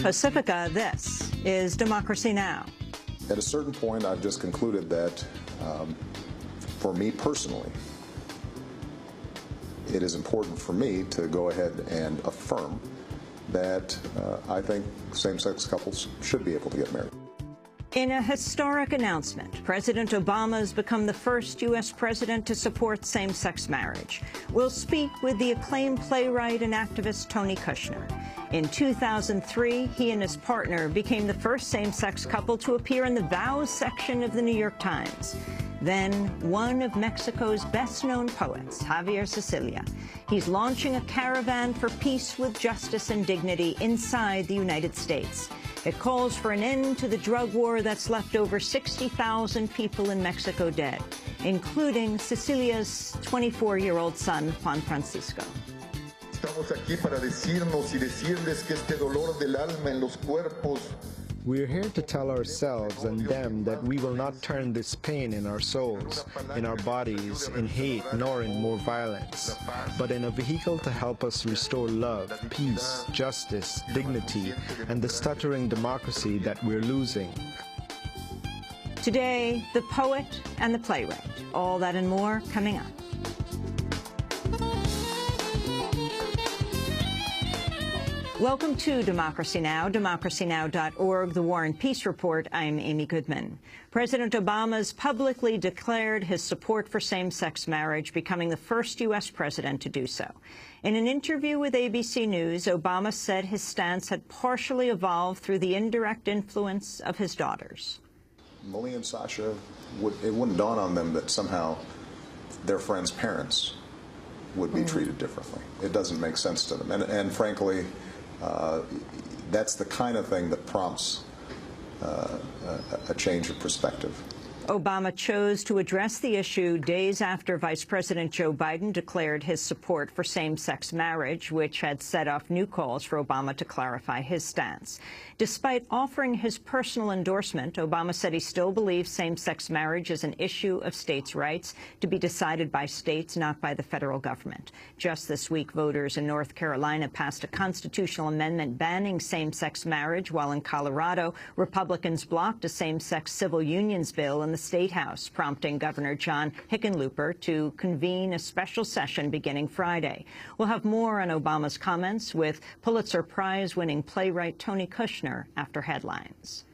Pacifica, this is Democracy Now! At a certain point, I've just concluded that, for me personally, it is important for me to go ahead and affirm that I think same-sex couples should be able to get married. In a historic announcement, President Obama has become the first U.S. president to support same-sex marriage. We'll speak with the acclaimed playwright and activist Tony Kushner. In 2003, he and his partner became the first same-sex couple to appear in the Vows section of the New York Times. Then, one of Mexico's best-known poets, Javier Sicilia. He's launching a caravan for peace with justice and dignity inside the United States. It calls for an end to the drug war that's left over 60,000 people in Mexico dead, including Cecilia's 24-year-old son, Juan Francisco. Estamos aquí para decirnos y decirles que este dolor del alma en los cuerpos. We're here to tell ourselves and them that we will not turn this pain in our souls, in our bodies, in hate, nor in more violence, but in a vehicle to help us restore love, peace, justice, dignity, and the stuttering democracy that we're losing. Today, the poet and the playwright. All that and more coming up. Welcome to Democracy Now!, democracynow.org, the War and Peace Report. I'm Amy Goodman. President Obama's publicly declared his support for same-sex marriage, becoming the first U.S. president to do so. In an interview with ABC News, Obama said his stance had partially evolved through the indirect influence of his daughters. Malia and Sasha, it wouldn't dawn on them that somehow their friends' parents would be treated differently. It doesn't make sense to them. And frankly, that's the kind of thing that prompts a change of perspective. Obama chose to address the issue days after Vice President Joe Biden declared his support for same-sex marriage, which had set off new calls for Obama to clarify his stance. Despite offering his personal endorsement, Obama said he still believes same-sex marriage is an issue of states' rights to be decided by states, not by the federal government. Just this week, voters in North Carolina passed a constitutional amendment banning same-sex marriage, while in Colorado, Republicans blocked a same-sex civil unions bill in the State House, prompting Governor John Hickenlooper to convene a special session beginning Friday. We'll have more on Obama's comments with Pulitzer Prize-winning playwright Tony Kushner after headlines.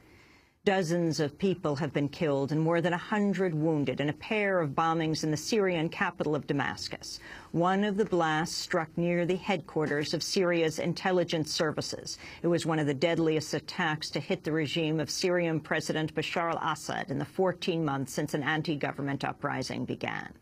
Dozens of people have been killed and more than 100 wounded in a pair of bombings in the Syrian capital of Damascus. One of the blasts struck near the headquarters of Syria's intelligence services. It was one of the deadliest attacks to hit the regime of Syrian President Bashar al-Assad in the 14 months since an anti-government uprising began.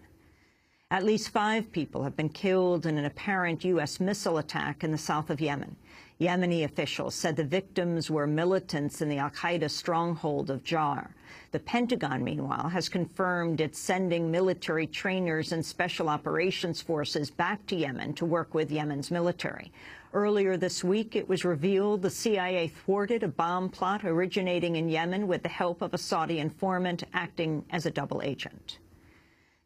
At least 5 people have been killed in an apparent U.S. missile attack in the south of Yemen. Yemeni officials said the victims were militants in the al-Qaeda stronghold of Jar. The Pentagon, meanwhile, has confirmed it's sending military trainers and special operations forces back to Yemen to work with Yemen's military. Earlier this week, it was revealed the CIA thwarted a bomb plot originating in Yemen with the help of a Saudi informant acting as a double agent.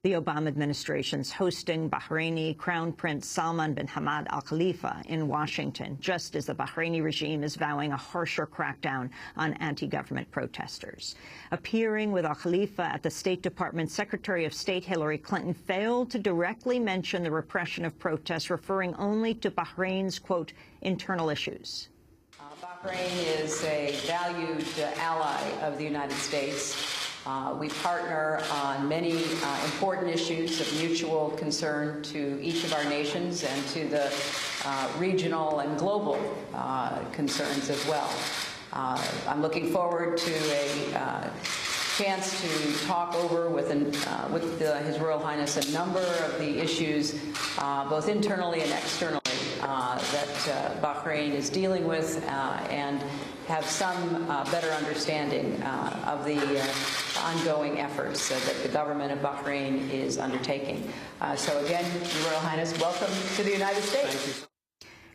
The Obama administration's hosting Bahraini Crown Prince Salman bin Hamad Al Khalifa in Washington, just as the Bahraini regime is vowing a harsher crackdown on anti-government protesters. Appearing with Al Khalifa at the State Department, Secretary of State Hillary Clinton failed to directly mention the repression of protests, referring only to Bahrain's, quote, internal issues. Bahrain is a valued ally of the United States. We partner on many important issues of mutual concern to each of our nations and to the regional and global concerns as well. I'm looking forward to a chance to talk over with His Royal Highness a number of the issues, both internally and externally, that Bahrain is dealing with, and have some better understanding of the ongoing efforts that the government of Bahrain is undertaking. So again, Your Royal Highness, welcome to the United States. Thank you.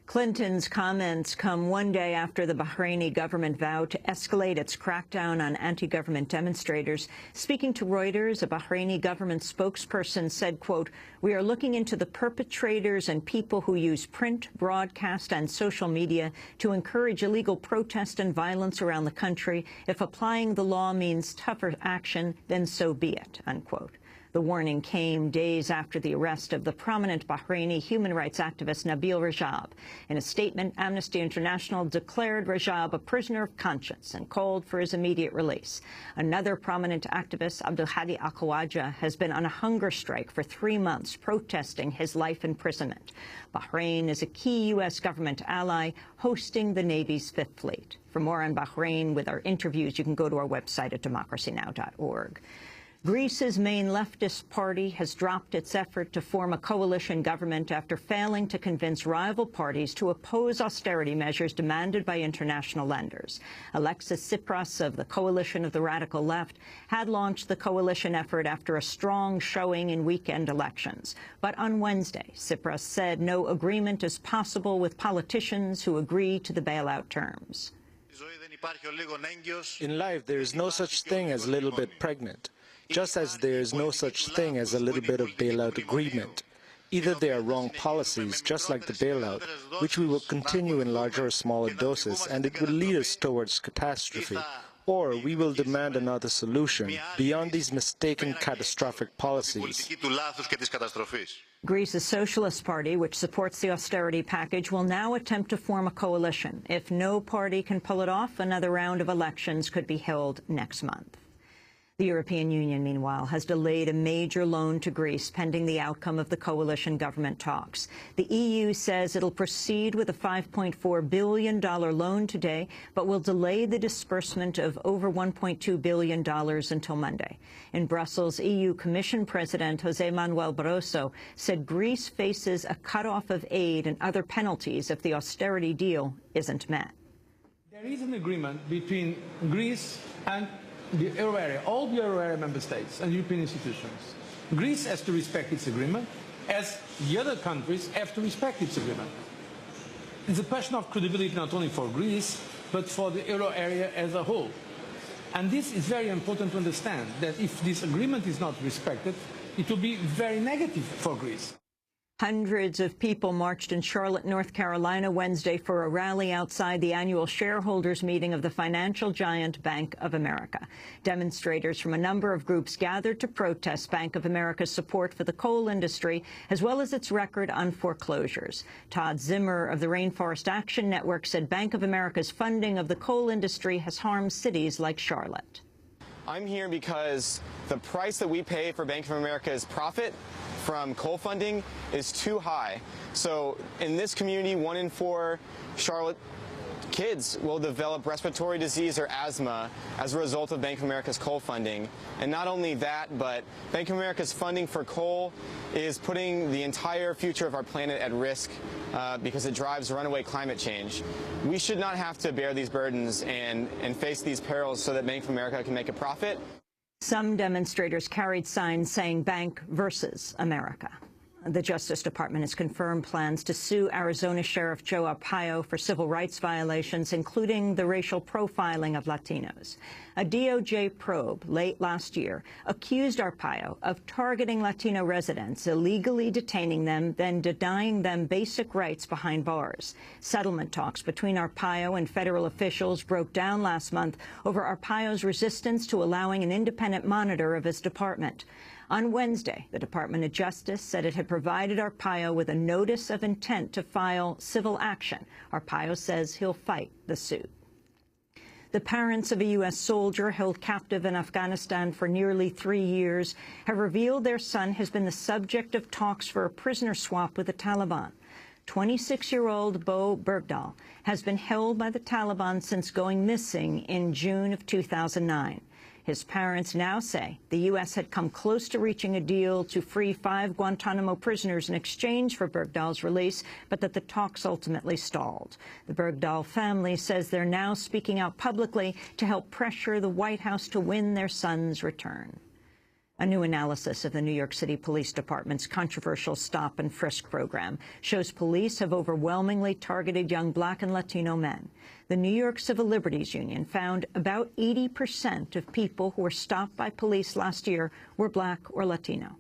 Clinton's comments come one day after the Bahraini government vowed to escalate its crackdown on anti-government demonstrators. Speaking to Reuters, a Bahraini government spokesperson said, quote, "We are looking into the perpetrators and people who use print, broadcast and social media to encourage illegal protest and violence around the country. If applying the law means tougher action, then so be it," unquote. The warning came days after the arrest of the prominent Bahraini human rights activist Nabil Rajab. In a statement, Amnesty International declared Rajab a prisoner of conscience and called for his immediate release. Another prominent activist, Abdulhadi Al-Khawaja, has been on a hunger strike for 3 months, protesting his life imprisonment. Bahrain is a key U.S. government ally, hosting the Navy's Fifth Fleet. For more on Bahrain with our interviews, you can go to our website at democracynow.org. Greece's main leftist party has dropped its effort to form a coalition government after failing to convince rival parties to oppose austerity measures demanded by international lenders. Alexis Tsipras of the Coalition of the Radical Left had launched the coalition effort after a strong showing in weekend elections. But on Wednesday, Tsipras said no agreement is possible with politicians who agree to the bailout terms. In life, there is no such thing as a little bit pregnant. Just as there is no such thing as a little bit of bailout agreement. Either they are wrong policies, just like the bailout, which we will continue in larger or smaller doses, and it will lead us towards catastrophe, or we will demand another solution beyond these mistaken catastrophic policies. Greece's Socialist Party, which supports the austerity package, will now attempt to form a coalition. If no party can pull it off, another round of elections could be held next month. The European Union, meanwhile, has delayed a major loan to Greece pending the outcome of the coalition government talks. The EU says it'll proceed with a $5.4 billion loan today, but will delay the disbursement of over $1.2 billion until Monday. In Brussels, EU Commission President José Manuel Barroso said Greece faces a cutoff of aid and other penalties if the austerity deal isn't met. There is an agreement between Greece and the euro area, all the euro area member states and European institutions. Greece has to respect its agreement, as the other countries have to respect its agreement. It's a question of credibility not only for Greece, but for the euro area as a whole. And this is very important to understand, that if this agreement is not respected, it will be very negative for Greece. Hundreds of people marched in Charlotte, North Carolina Wednesday for a rally outside the annual shareholders meeting of the financial giant Bank of America. Demonstrators from a number of groups gathered to protest Bank of America's support for the coal industry, as well as its record on foreclosures. Todd Zimmer of the Rainforest Action Network said Bank of America's funding of the coal industry has harmed cities like Charlotte. I'm here because the price that we pay for Bank of America's profit from coal funding is too high. So in this community, 1 in 4 Charlotte kids will develop respiratory disease or asthma as a result of Bank of America's coal funding. And not only that, but Bank of America's funding for coal is putting the entire future of our planet at risk because it drives runaway climate change. We should not have to bear these burdens and face these perils so that Bank of America can make a profit. Some demonstrators carried signs saying Bank versus America. The Justice Department has confirmed plans to sue Arizona Sheriff Joe Arpaio for civil rights violations, including the racial profiling of Latinos. A DOJ probe late last year accused Arpaio of targeting Latino residents, illegally detaining them, then denying them basic rights behind bars. Settlement talks between Arpaio and federal officials broke down last month over Arpaio's resistance to allowing an independent monitor of his department. On Wednesday, the Department of Justice said it had provided Arpaio with a notice of intent to file civil action. Arpaio says he'll fight the suit. The parents of a U.S. soldier held captive in Afghanistan for nearly 3 years have revealed their son has been the subject of talks for a prisoner swap with the Taliban. 26-year-old Bo Bergdahl has been held by the Taliban since going missing in June of 2009. His parents now say the U.S. had come close to reaching a deal to free 5 Guantanamo prisoners in exchange for Bergdahl's release, but that the talks ultimately stalled. The Bergdahl family says they're now speaking out publicly to help pressure the White House to win their son's return. A new analysis of the New York City Police Department's controversial stop and frisk program shows police have overwhelmingly targeted young Black and Latino men. The New York Civil Liberties Union found about 80% of people who were stopped by police last year were Black or Latino.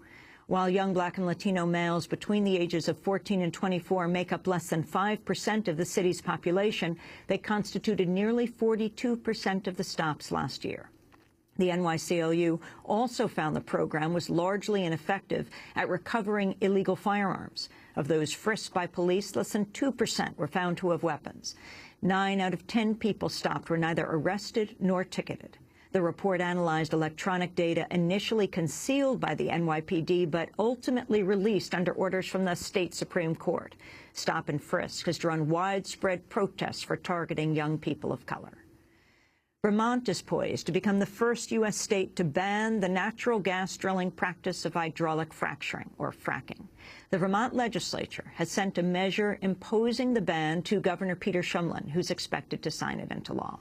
While young Black and Latino males between the ages of 14 and 24 make up less than 5% of the city's population, they constituted nearly 42% of the stops last year. The NYCLU also found the program was largely ineffective at recovering illegal firearms. Of those frisked by police, less than 2% were found to have weapons. 9 out of 10 people stopped were neither arrested nor ticketed. The report analyzed electronic data initially concealed by the NYPD, but ultimately released under orders from the state Supreme Court. Stop and frisk has drawn widespread protests for targeting young people of color. Vermont is poised to become the first U.S. state to ban the natural gas drilling practice of hydraulic fracturing, or fracking. The Vermont legislature has sent a measure imposing the ban to Governor Peter Shumlin, who's expected to sign it into law.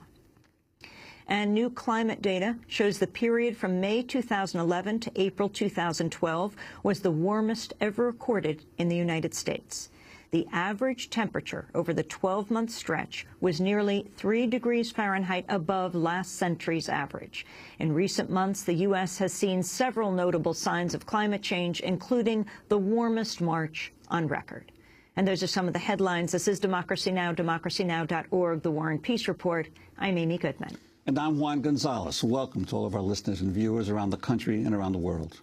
And new climate data shows the period from May 2011 to April 2012 was the warmest ever recorded in the United States. The average temperature over the 12-month stretch was nearly 3 degrees Fahrenheit above last century's average. In recent months, the U.S. has seen several notable signs of climate change, including the warmest March on record. And those are some of the headlines. This is Democracy Now!, democracynow.org, The War and Peace Report. I'm Amy Goodman. And I'm Juan Gonzalez. Welcome to all of our listeners and viewers around the country and around the world.